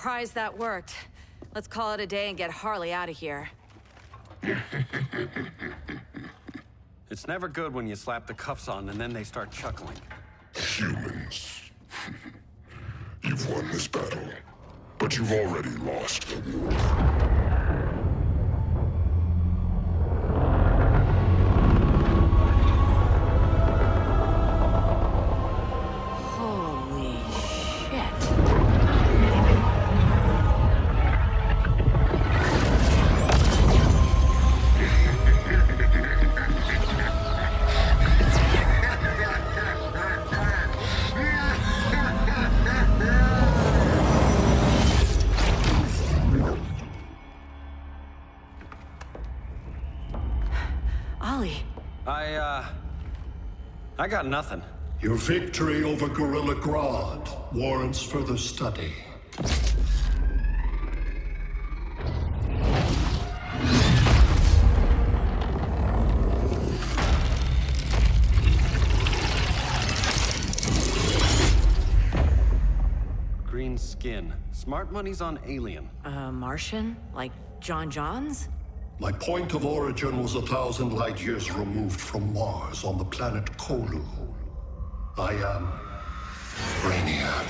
surprised that worked. Let's call it a day and get Harley out of here. It's never good when you slap the cuffs on and then they start chuckling. Humans. You've won this battle, but you've already lost the war. I got nothing. Your victory over Gorilla Grodd warrants further study. Green skin. Smart money's on alien. Martian? Like John Johns? My point of origin was 1,000 light years removed from Mars on the planet Kolu. I am Brainiac.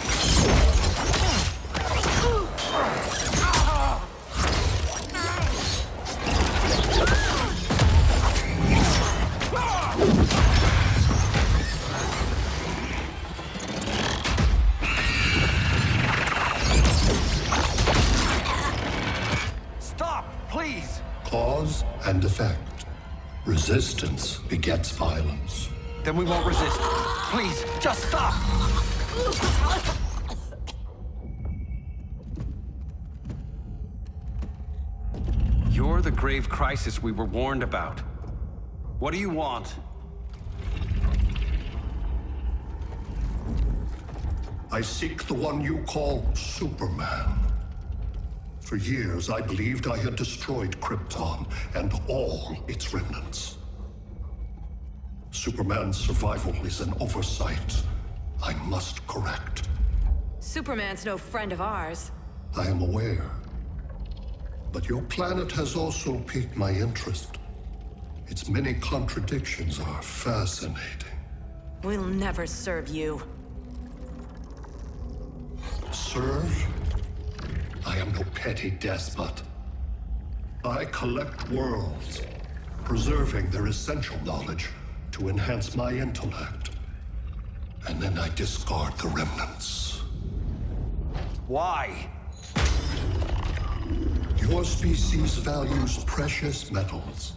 Stop, please! Cause and effect. Resistance begets violence. Then we won't resist. Please, just stop! You're the grave crisis we were warned about. What do you want? I seek the one you call Superman. For years, I believed I had destroyed Krypton and all its remnants. Superman's survival is an oversight I must correct. Superman's no friend of ours. I am aware. But your planet has also piqued my interest. Its many contradictions are fascinating. We'll never serve you. Serve? I am no petty despot. I collect worlds, preserving their essential knowledge to enhance my intellect. And then I discard the remnants. Why? Your species values precious metals,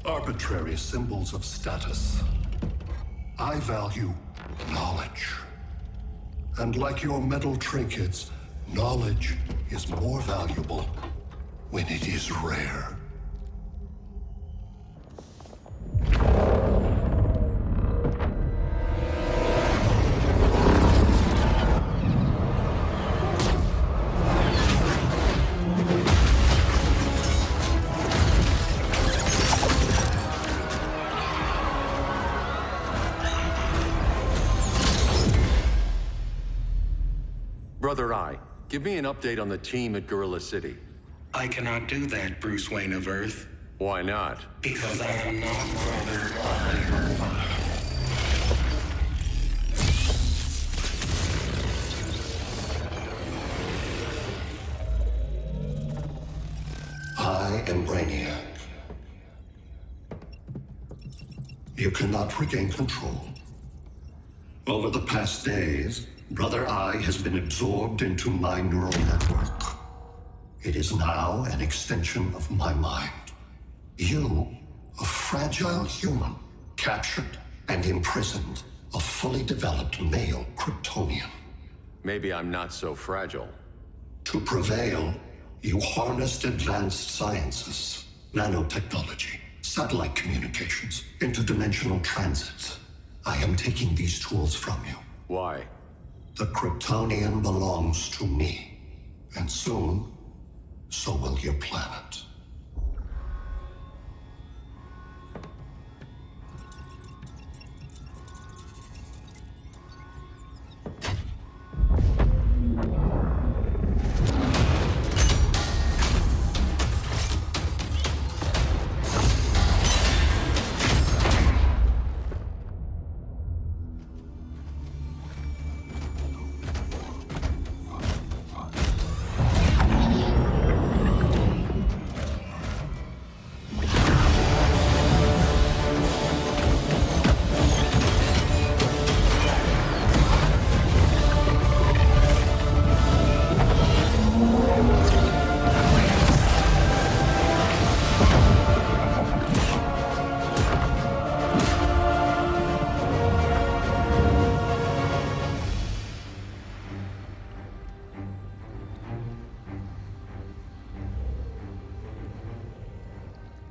arbitrary symbols of status. I value knowledge. And like your metal trinkets, knowledge is more valuable when it is rare. Brother Eye, give me an update on the team at Gorilla City. I cannot do that, Bruce Wayne of Earth. Why not? Because I am not Brother Eye. I am Brainiac. You cannot regain control. Over the past days, Brother Eye has been absorbed into my neural network. It is now an extension of my mind. You, a fragile human, captured and imprisoned a fully developed male Kryptonian. Maybe I'm not so fragile. To prevail, you harnessed advanced sciences, nanotechnology, satellite communications, interdimensional transit. I am taking these tools from you. Why? The Kryptonian belongs to me, and soon, so will your planet.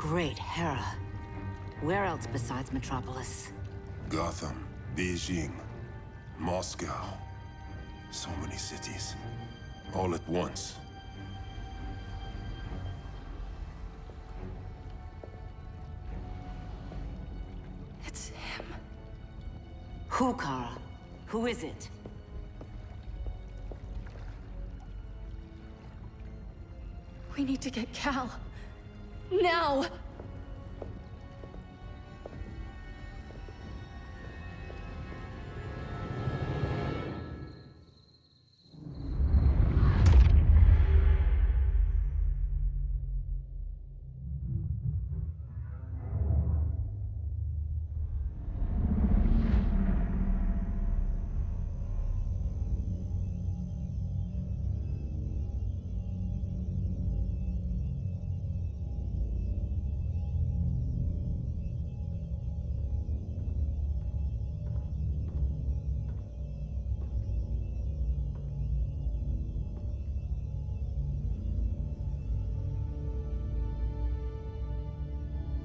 Great Hera. Where else besides Metropolis? Gotham, Beijing, Moscow. So many cities. All at once. It's him. Who, Kara? Who is it? We need to get Cal. Now!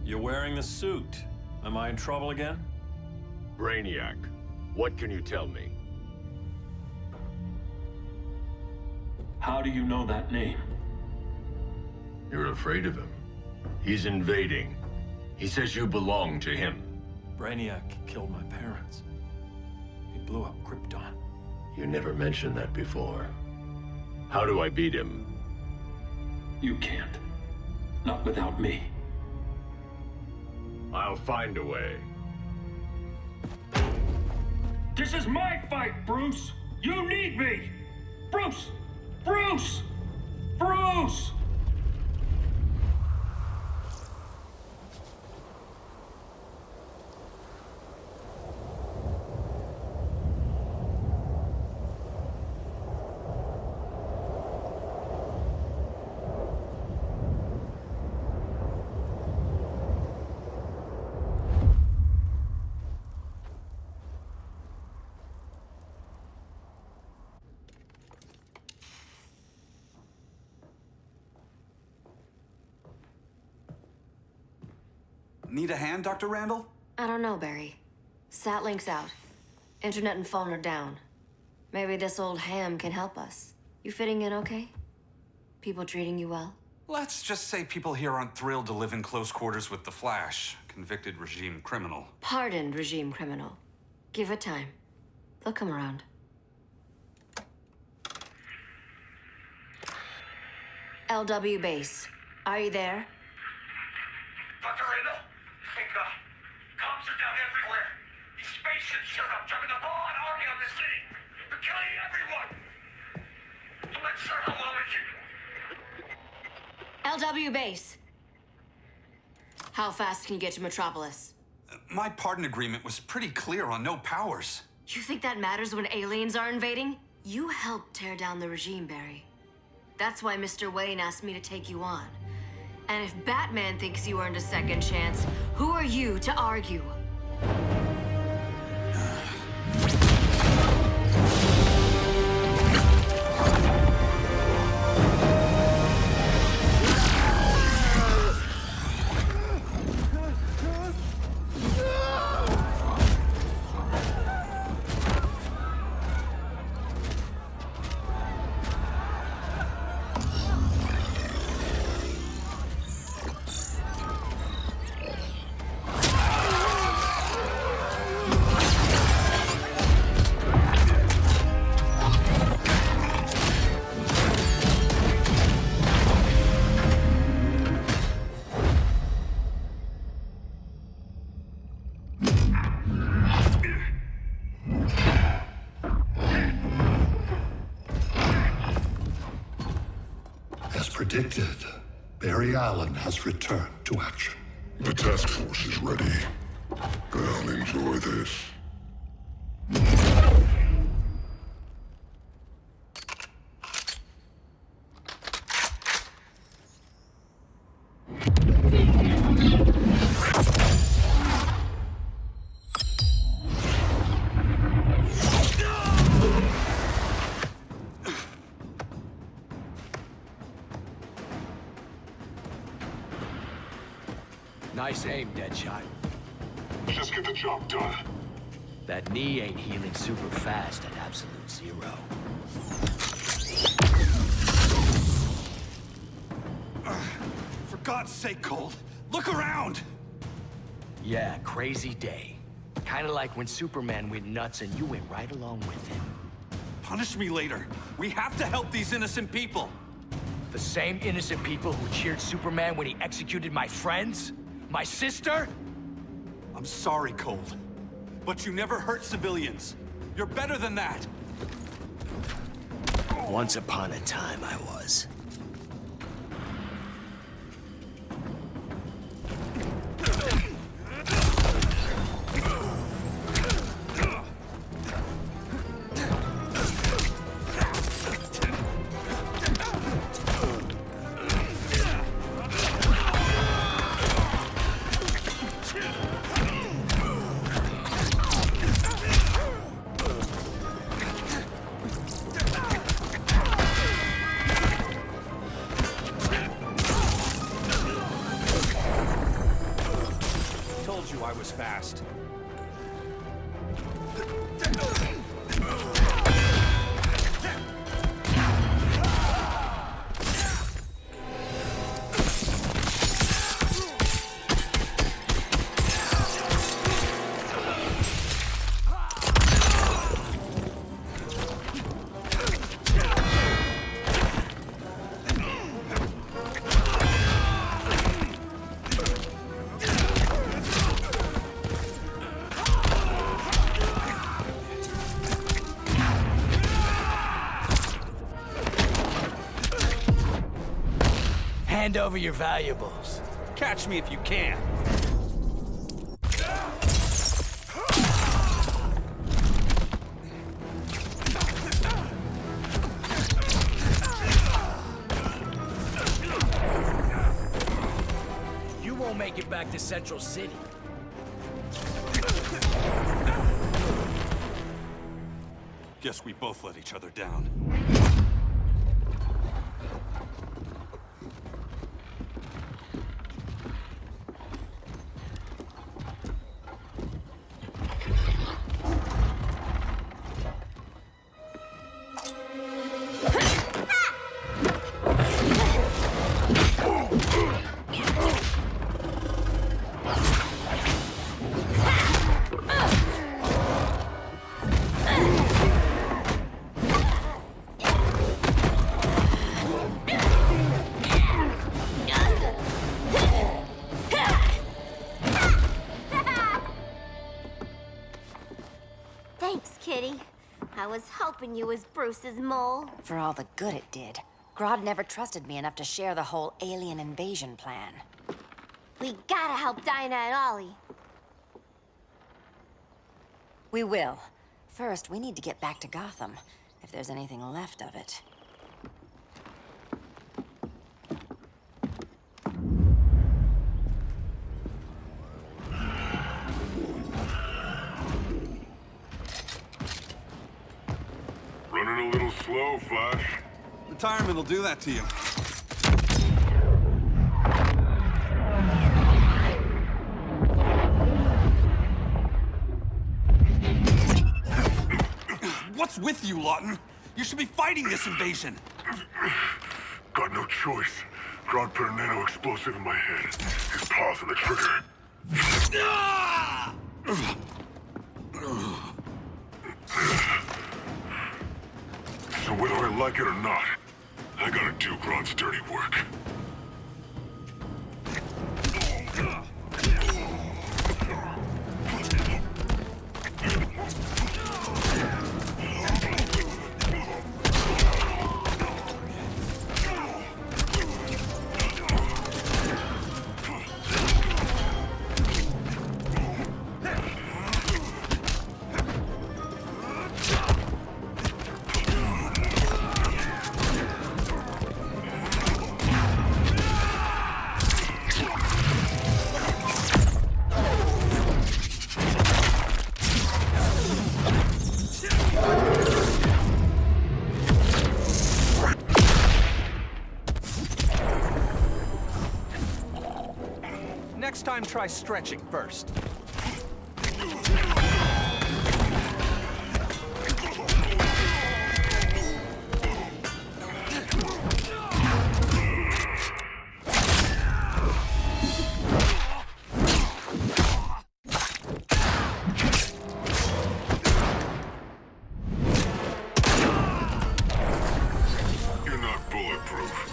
You're wearing the suit. Am I in trouble again? Brainiac, what can you tell me? How do you know that name? You're afraid of him. He's invading. He says you belong to him. Brainiac killed my parents. He blew up Krypton. You never mentioned that before. How do I beat him? You can't. Not without me. I'll find a way. This is my fight, Bruce! You need me! Bruce! Bruce! Bruce! Need a hand, Dr. Randall? I don't know, Barry. Satlink's out. Internet and phone are down. Maybe this old ham can help us. You fitting in okay? People treating you well? Let's just say people here aren't thrilled to live in close quarters with the Flash, convicted regime criminal. Pardoned regime criminal. Give it time. They'll come around. LW base. Are you there? Dr. Randall? Cops are down everywhere. These spaceships showed up, driving a broad army on this city. They're killing everyone. I'm not sure how long we can... LW base. How fast can you get to Metropolis? My pardon agreement was pretty clear on no powers. You think that matters when aliens are invading? You helped tear down the regime, Barry. That's why Mr. Wayne asked me to take you on. And if Batman thinks you earned a second chance, who are you to argue? As predicted, Barry Allen has returned to action. The task force is ready. They'll enjoy this. Nice aim, Deadshot. Just get the job done. That knee ain't healing super fast at absolute zero. For God's sake, Cole, look around! Yeah, crazy day. Kinda like when Superman went nuts and you went right along with him. Punish me later. We have to help these innocent people. The same innocent people who cheered Superman when he executed my friends? My sister? I'm sorry, Cole, but you never hurt civilians. You're better than that. Once upon a time, I was. Told you I was fast. Hand over your valuables. Catch me if you can. You won't make it back to Central City. Guess we both let each other down. Thanks, Kitty. I was hoping you was Bruce's mole. For all the good it did. Grodd never trusted me enough to share the whole alien invasion plan. We gotta help Dinah and Ollie. We will. First, we need to get back to Gotham, if there's anything left of it. Running a little slow, Flash. Retirement will do that to you. What's with you, Lawton? You should be fighting this invasion. Got no choice. Grodd put a nano explosive in my head. His paws on the trigger. So whether I like it or not, I gotta do Grodd's dirty work. Next time, try stretching first. You're not bulletproof.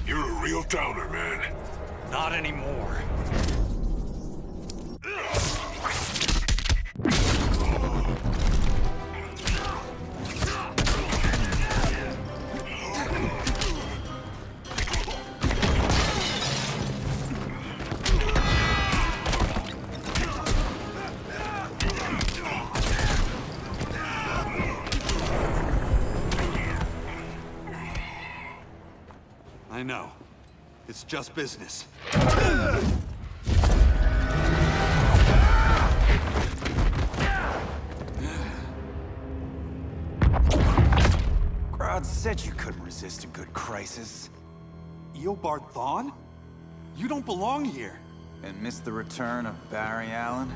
You're a real downer, man. Not anymore. I know. It's just business. Grodd said you couldn't resist a good crisis. Eobard Thawne? You don't belong here. And miss the return of Barry Allen?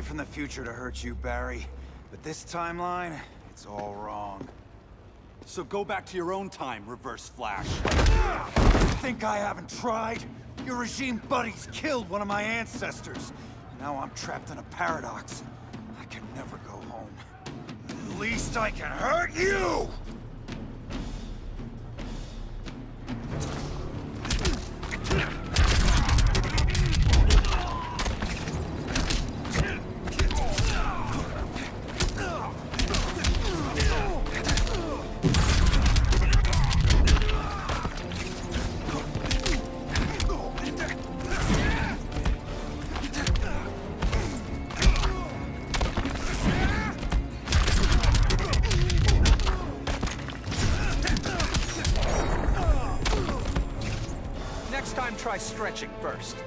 From the future to hurt you, Barry. But this timeline, it's all wrong. So go back to your own time, Reverse Flash. Think I haven't tried? Your regime buddies killed one of my ancestors. Now I'm trapped in a paradox. I can never go home. At least I can hurt you! Next time, try stretching first.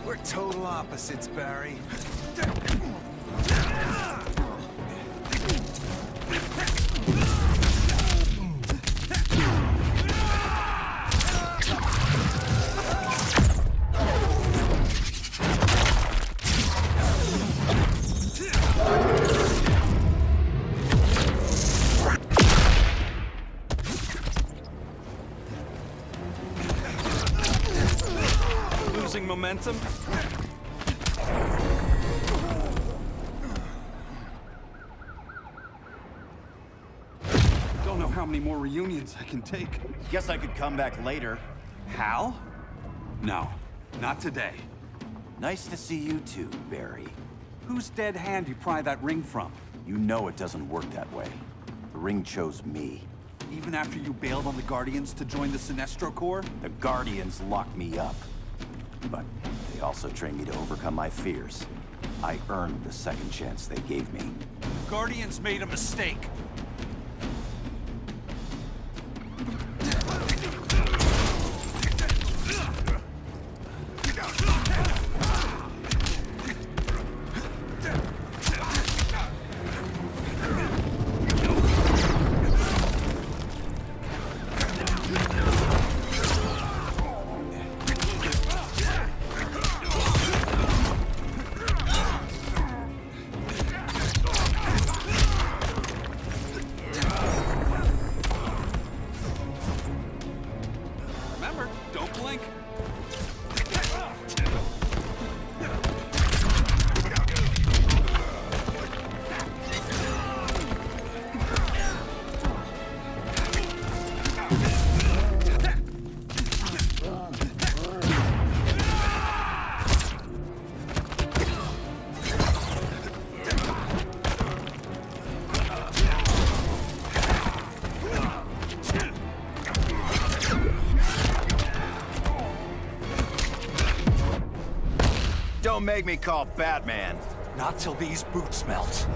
We're total opposites, Barry. Losing momentum? Don't know how many more reunions I can take. Guess I could come back later. Hal? No, not today. Nice to see you too, Barry. Whose dead hand you pry that ring from? You know it doesn't work that way. The ring chose me. Even after you bailed on the Guardians to join the Sinestro Corps? The Guardians locked me up. But they also trained me to overcome my fears. I earned the second chance they gave me. The Guardians made a mistake. don't make me call Batman. Not till these boots melt.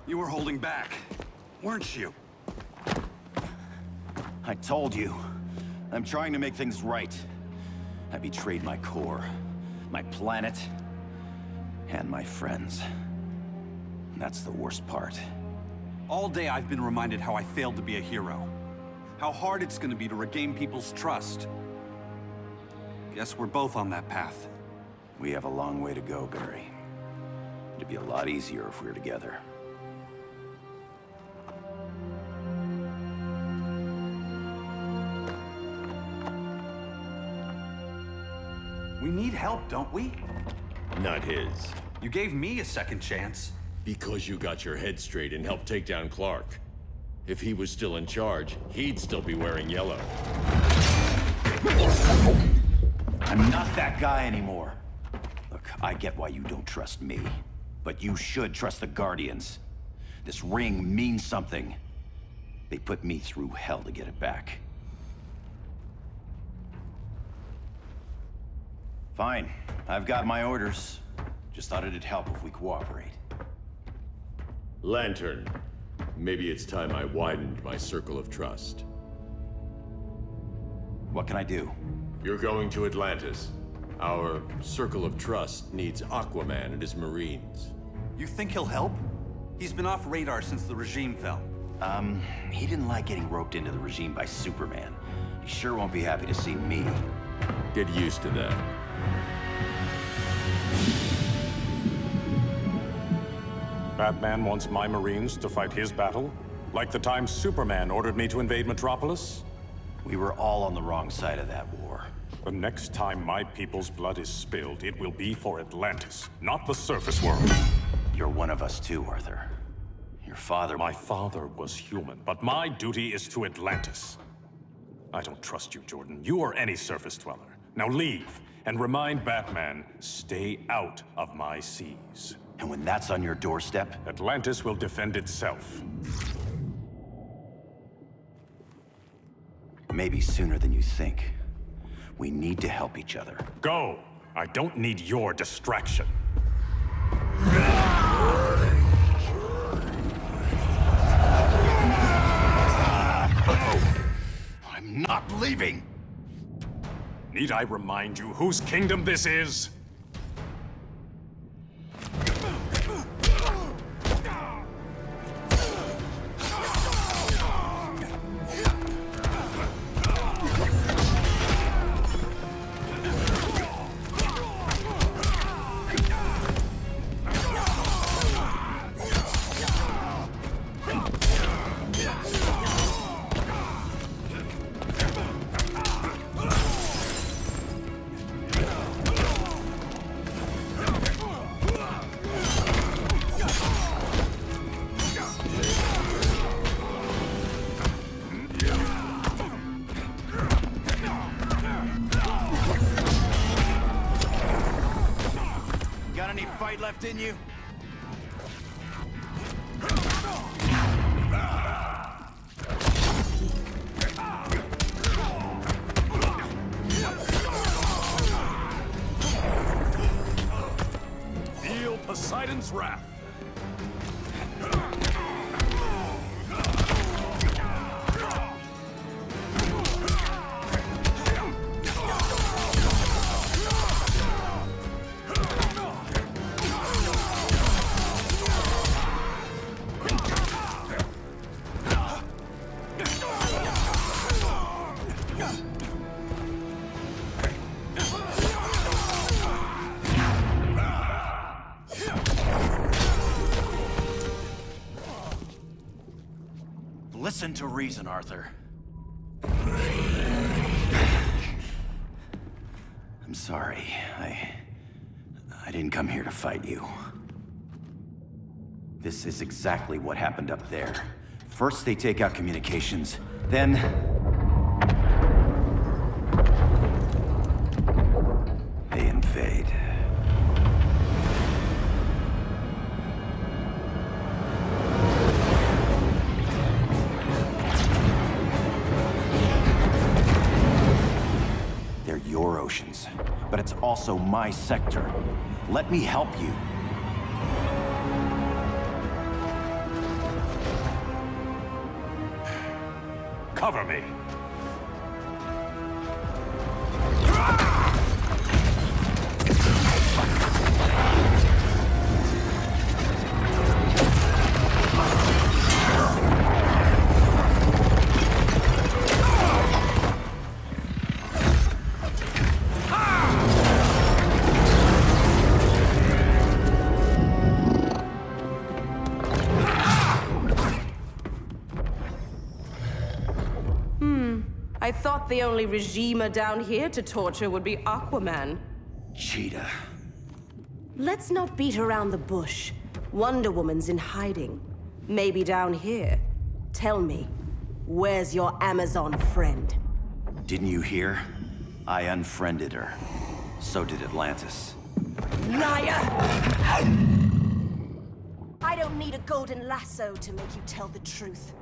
You were holding back, weren't you? I told you. I'm trying to make things right. I betrayed my core, my planet, and my friends. That's the worst part. All day I've been reminded how I failed to be a hero. How hard it's gonna be to regain people's trust. Guess we're both on that path. We have a long way to go, Barry. It'd be a lot easier if we were together. We need help, don't we? Not his. You gave me a second chance. Because you got your head straight and helped take down Clark. If he was still in charge, he'd still be wearing yellow. I'm not that guy anymore. Look, I get why you don't trust me. But you should trust the Guardians. This ring means something. They put me through hell to get it back. Fine. I've got my orders. Just thought it'd help if we cooperate. Lantern. Maybe it's time I widened my circle of trust. What can I do? You're going to Atlantis. Our circle of trust needs Aquaman and his Marines. You think he'll help? He's been off radar since the regime fell. He didn't like getting roped into the regime by Superman. He sure won't be happy to see me. Get used to that. Batman wants my Marines to fight his battle? Like the time Superman ordered me to invade Metropolis? We were all on the wrong side of that war. The next time my people's blood is spilled, it will be for Atlantis, not the surface world. You're one of us too, Arthur. Your father... My father was human, but my duty is to Atlantis. I don't trust you, Jordan. You or any surface dweller. Now leave, and remind Batman, stay out of my seas. And when that's on your doorstep? Atlantis will defend itself. Maybe sooner than you think. We need to help each other. Go! I don't need your distraction. I'm not leaving! Need I remind you whose kingdom this is? Left in you? Feel Poseidon's wrath. Listen to reason, Arthur. I'm sorry. I didn't come here to fight you. This is exactly what happened up there. First they take out communications, then... they invade. restrictions, but it's also my sector. Let me help you. Cover me. I thought the only regimer down here to torture would be Aquaman. Cheetah. Let's not beat around the bush. Wonder Woman's in hiding. Maybe down here. Tell me, where's your Amazon friend? Didn't you hear? I unfriended her. So did Atlantis. Liar! I don't need a golden lasso to make you tell the truth.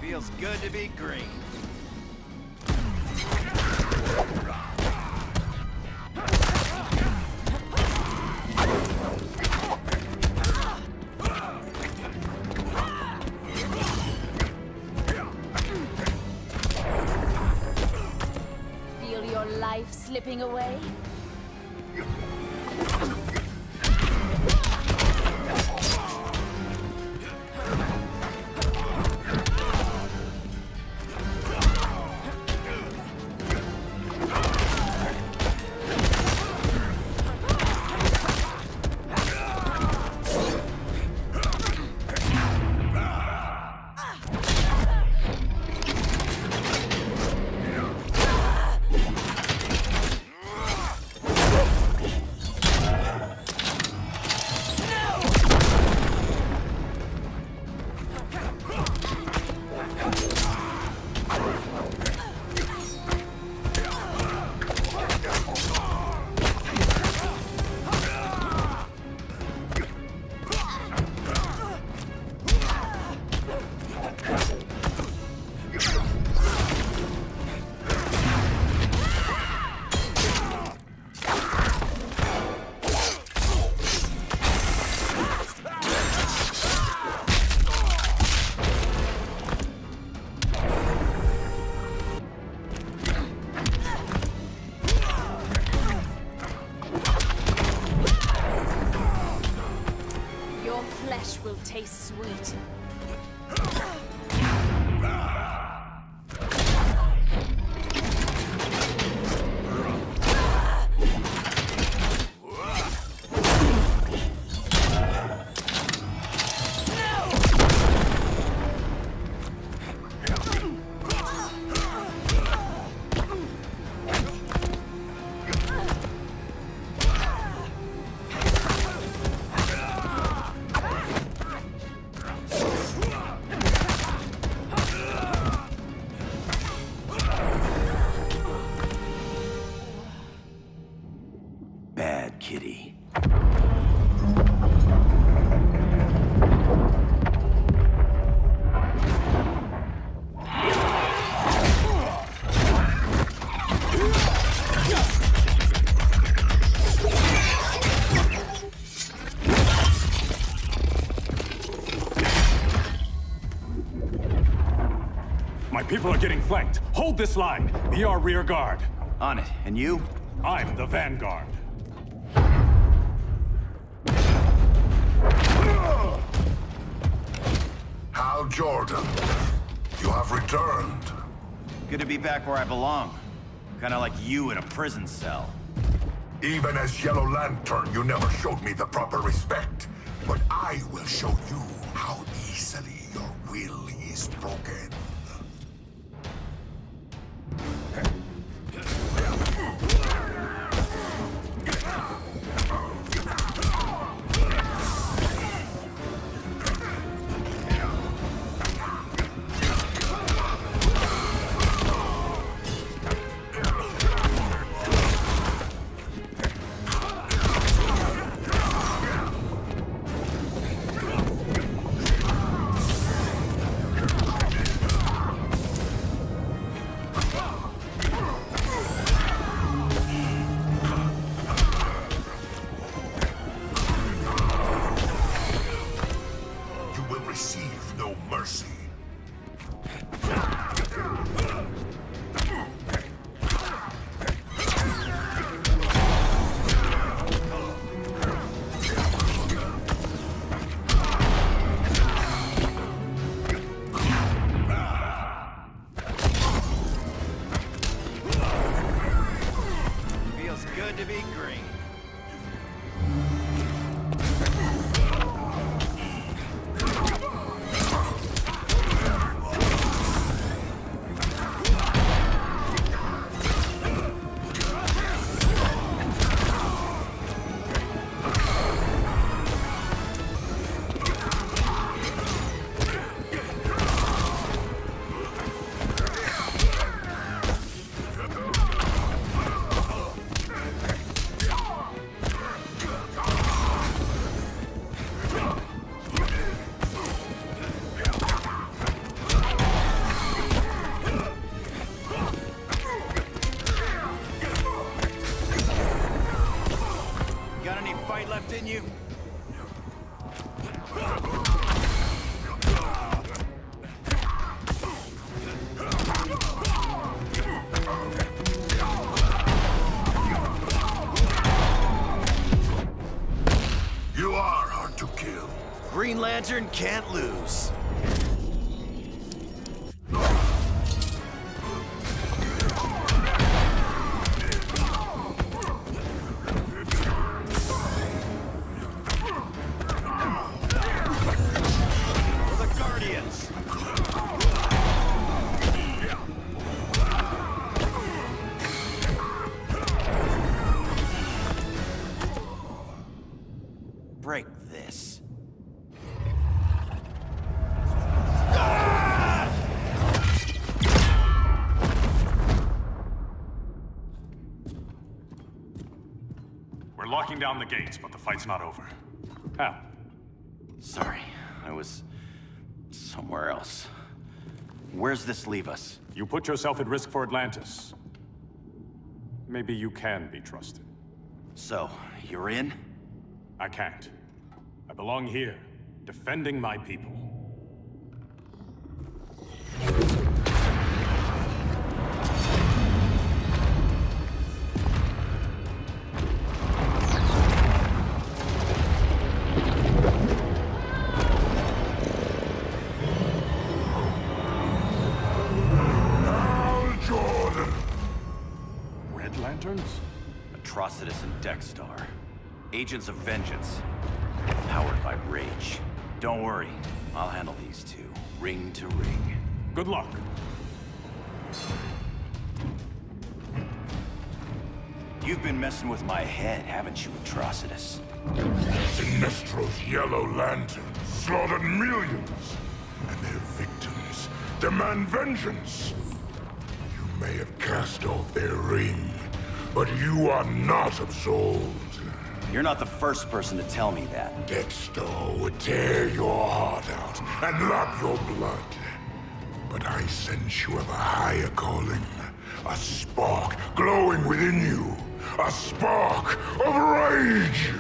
Feels good to be green. Feel your life slipping away? Your flesh will taste sweet. Bad kitty. My people are getting flanked. Hold this line. Be our rear guard. On it. And you? I'm the vanguard. Hal Jordan, you have returned. Good to be back where I belong. Kinda like you in a prison cell. Even as Yellow Lantern, you never showed me the proper respect. But I will show you how easily your will is broken. Receive no mercy. Feels good to be green. Left in you? You are hard to kill. Green Lantern can't lose. Break this. We're locking down the gates, but the fight's not over. How? Sorry, I was somewhere else. Where's this leave us? You put yourself at risk for Atlantis. Maybe you can be trusted. So, you're in? I can't. I belong here, defending my people. Now, Jordan! Red Lanterns? Atrocitus and Dexstar. Agents of Vengeance. Powered by rage. Don't worry, I'll handle these two, ring to ring. Good luck. You've been messing with my head, haven't you, Atrocitus? Sinestro's Yellow Lantern slaughtered millions, and their victims demand vengeance. You may have cast off their ring, but you are not absolved. You're not the first person to tell me that. Dexter would tear your heart out and lap your blood. But I sense you have a higher calling. A spark glowing within you. A spark of rage!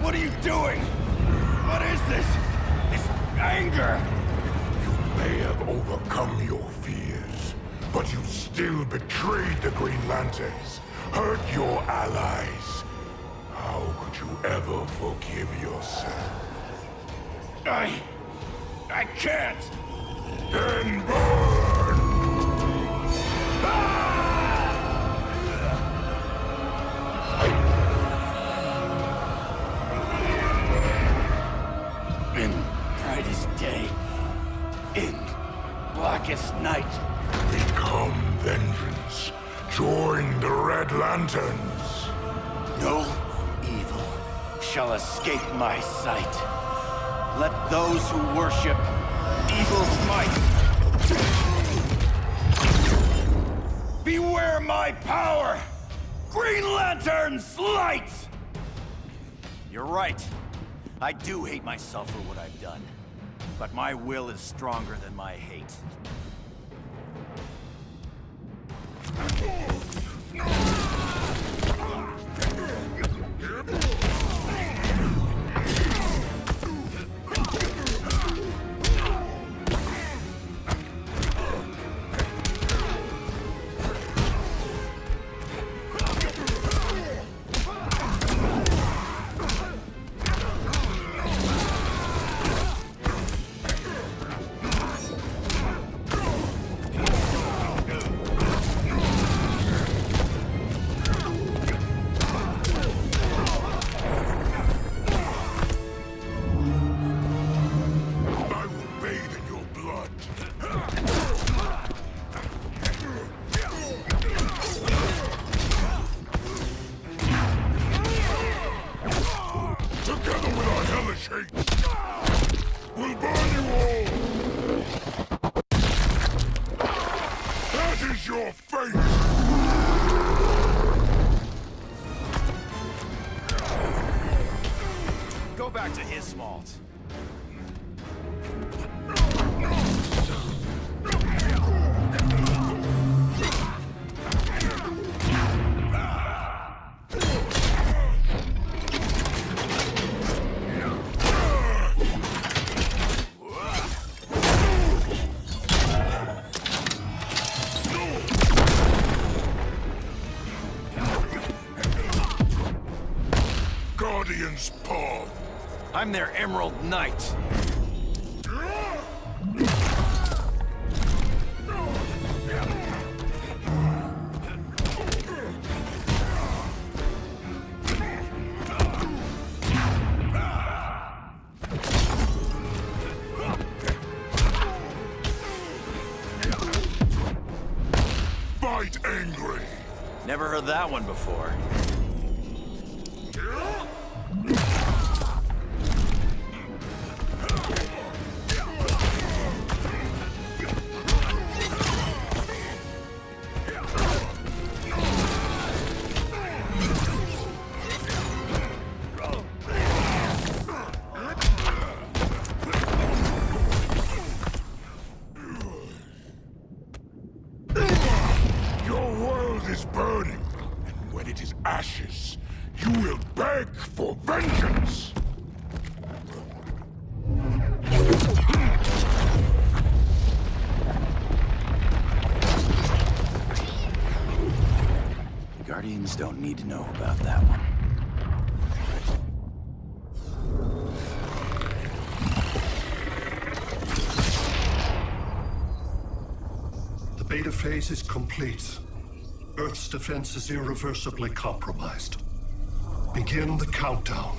What are you doing? What is this? This anger! You may have overcome your fears, but you still betrayed the Green Lanterns, hurt your allies. How could you ever forgive yourself? I can't! Then burn! In brightest day, in blackest night. Become vengeance. Join the Red Lanterns. No evil shall escape my sight. Let those who worship evil's might beware my power! Green Lantern's light! You're right. I do hate myself for what I've done. But my will is stronger than my hate. We'll burn you all! That is your fate! Go back to his smalls. Guardian's paw. I'm their Emerald Knight. Fight angry. Never heard that one before. Your world is burning, and when it is ashes, you will beg for vengeance! The Guardians don't need to know about that one. The beta phase is complete. Earth's defense is irreversibly compromised. Begin the countdown.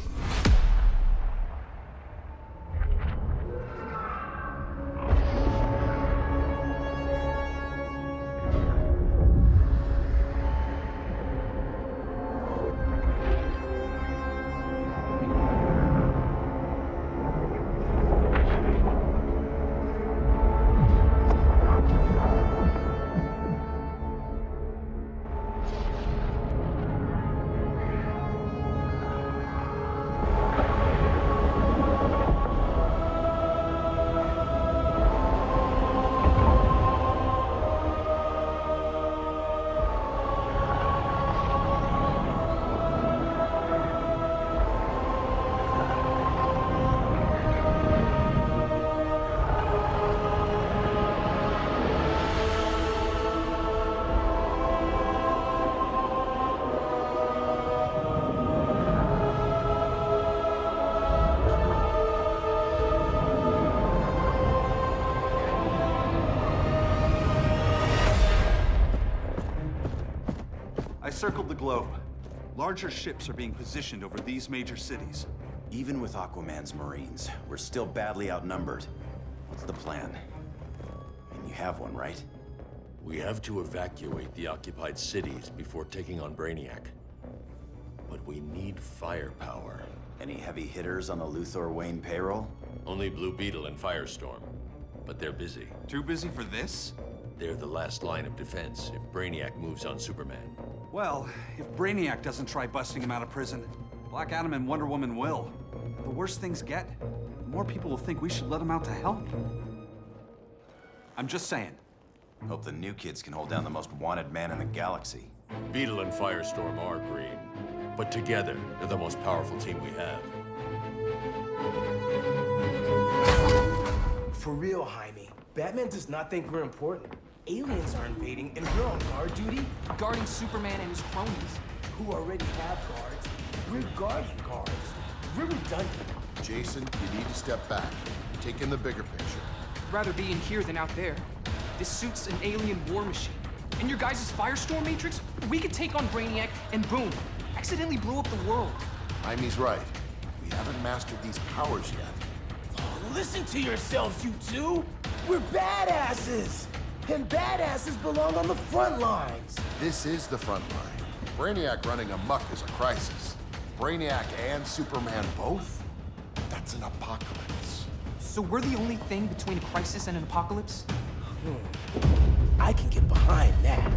circled the globe. Larger ships are being positioned over these major cities. Even with Aquaman's Marines, we're still badly outnumbered. What's the plan? And you have one, right? We have to evacuate the occupied cities before taking on Brainiac. But we need firepower. Any heavy hitters on the Luthor Wayne payroll? Only Blue Beetle and Firestorm. But they're busy. Too busy for this? They're the last line of defense if Brainiac moves on Superman. Well, if Brainiac doesn't try busting him out of prison, Black Adam and Wonder Woman will. The worse things get, the more people will think we should let him out to help. I'm just saying. Hope the new kids can hold down the most wanted man in the galaxy. Beetle and Firestorm are green, but together, they're the most powerful team we have. For real, Jaime. Batman does not think we're important. Aliens are invading, and we're on guard duty? Guarding Superman and his cronies. Who already have guards. We're guarding guards. We're redundant. Jason, you need to step back. Take in the bigger picture. I'd rather be in here than out there. This suit's an alien war machine. And your guys' Firestorm Matrix, we could take on Brainiac and boom, accidentally blow up the world. Jaime's right. We haven't mastered these powers yet. Oh, listen to yourselves, you two! We're badasses! And badasses belong on the front lines! This is the front line. Brainiac running amok is a crisis. Brainiac and Superman both? That's an apocalypse. So we're the only thing between a crisis and an apocalypse? I can get behind that.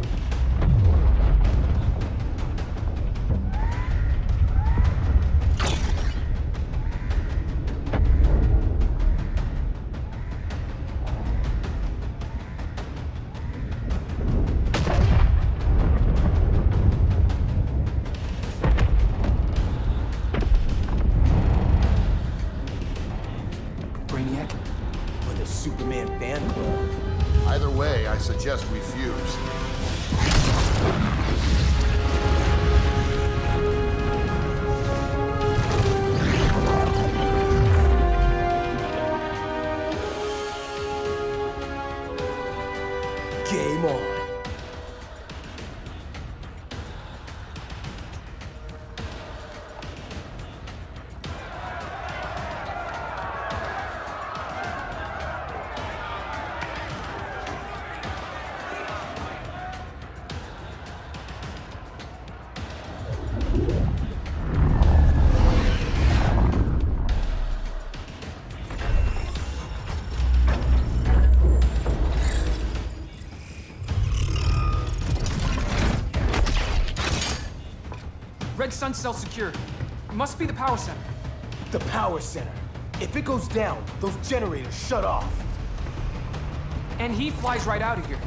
Brainiac? Or the Superman fan club? Either way, I suggest we fuse. Game on. Red Sun cell secured. It must be the power center. The power center. If it goes down, those generators shut off. And he flies right out of here.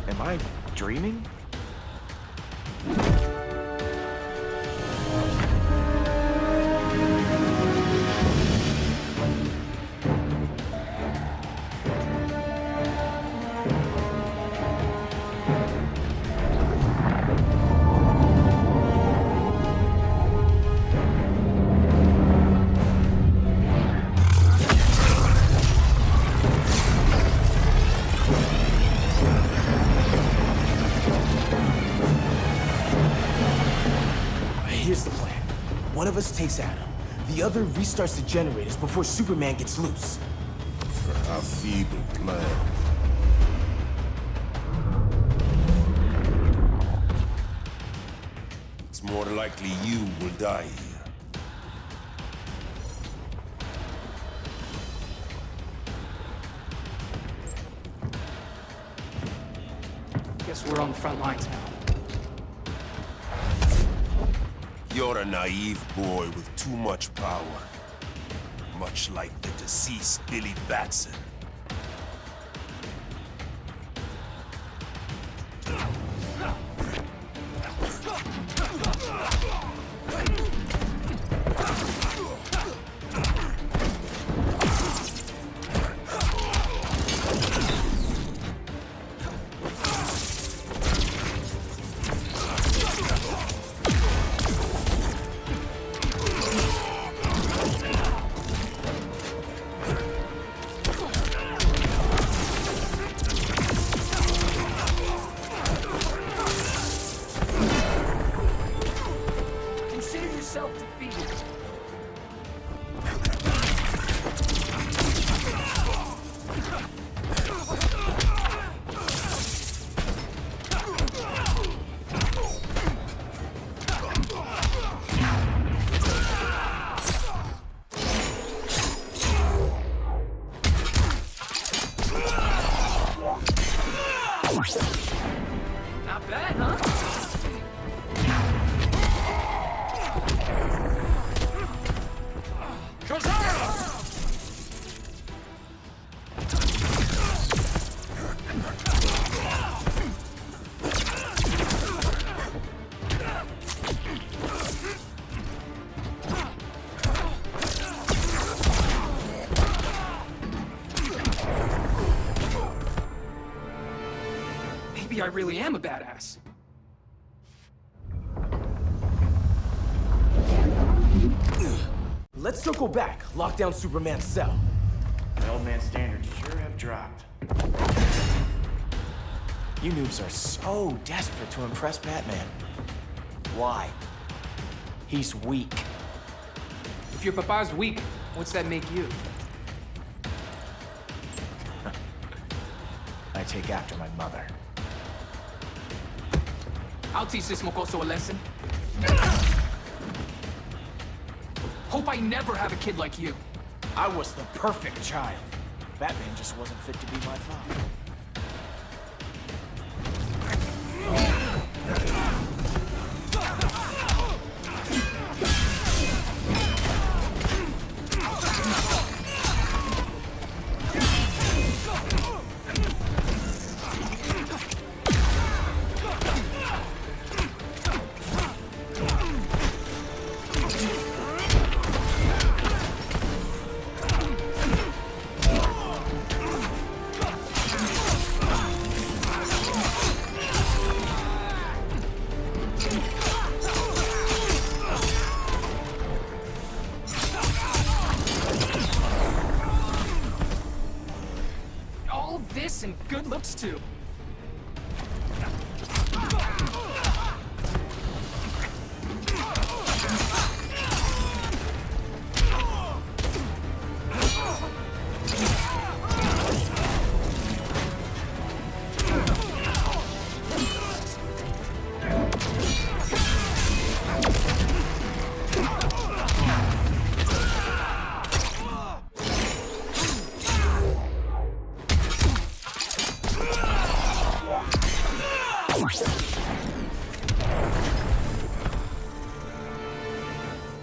Am I dreaming? Here's the plan. One of us takes Adam. The other restarts the generators before Superman gets loose. A feeble plan. It's more likely you will die here. Guess guess we're on the front lines now. You're a naive boy with too much power. Much like the deceased Billy Batson. Not bad, huh? Maybe I really am a badass. Let's circle back, lock down Superman's cell. The old man's standards sure have dropped. You noobs are so desperate to impress Batman. Why? He's weak. If your papa's weak, what's that make you? I take after my mother. I'll teach this mocoso a lesson. Hope I never have a kid like you. I was the perfect child. Batman just wasn't fit to be my father. And good looks too.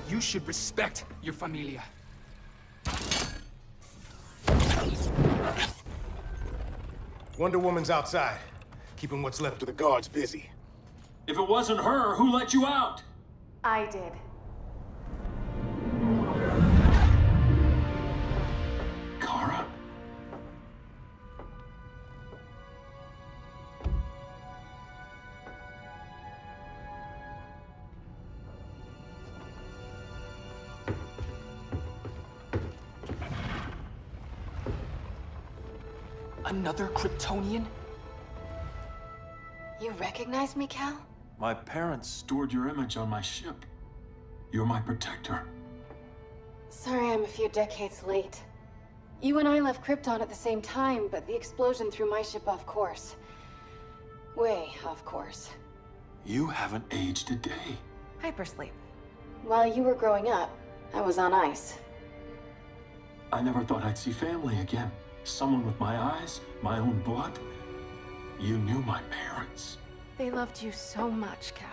You should respect your familia. Wonder Woman's outside, keeping what's left of the guards busy. If it wasn't her, who let you out? I did. Kara? Another Kryptonian? You recognize me, Cal? My parents stored your image on my ship. You're my protector. Sorry I'm a few decades late. You and I left Krypton at the same time, but the explosion threw my ship off course. Way off course. You haven't aged a day. Hypersleep. While you were growing up, I was on ice. I never thought I'd see family again. Someone with my eyes, my own blood. You knew my parents. They loved you so much, Cal.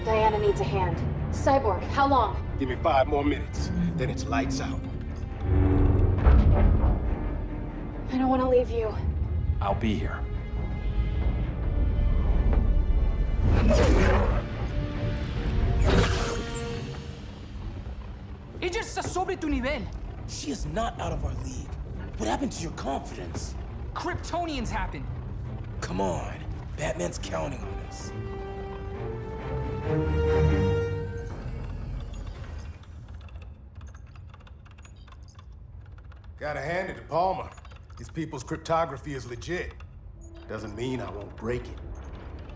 Diana needs a hand. Cyborg, how long? Give me 5 more minutes, then it's lights out. I don't want to leave you. I'll be here. Ella está sobre tu nivel. She is not out of our league. What happened to your confidence? Kryptonians happen. Come on. Batman's counting on us. Gotta hand it to Palmer. These people's cryptography is legit. Doesn't mean I won't break it.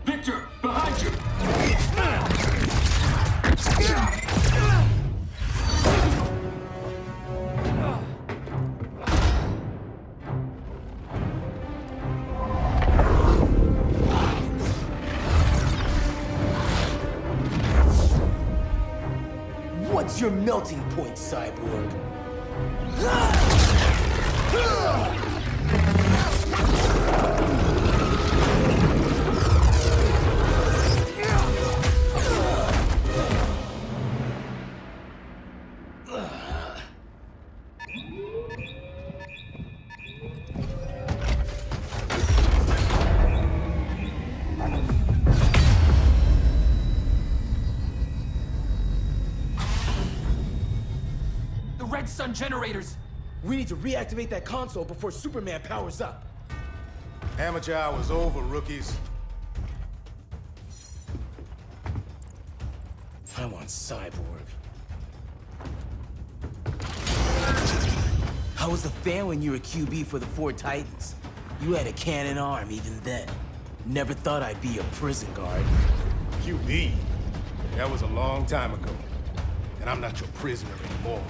Victor, behind you! What's your melting point, Cyborg? The Red Sun generators. We need to reactivate that console before Superman powers up. Amateur hour's over, rookies. I want Cyborg. How was the fan when you were QB for the 4 Titans? You had a cannon arm even then. Never thought I'd be a prison guard. QB? That was a long time ago. And I'm not your prisoner anymore.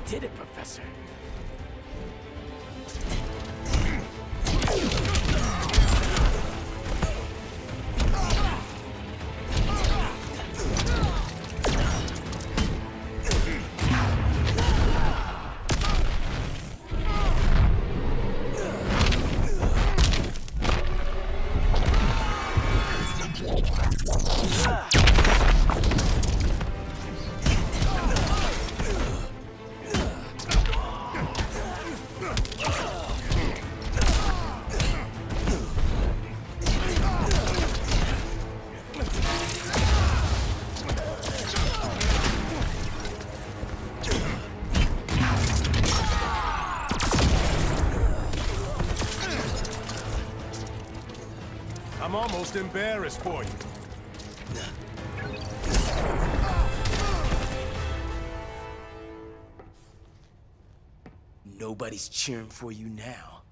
Did it, Professor. I'm almost embarrassed for you. Nobody's cheering for you now.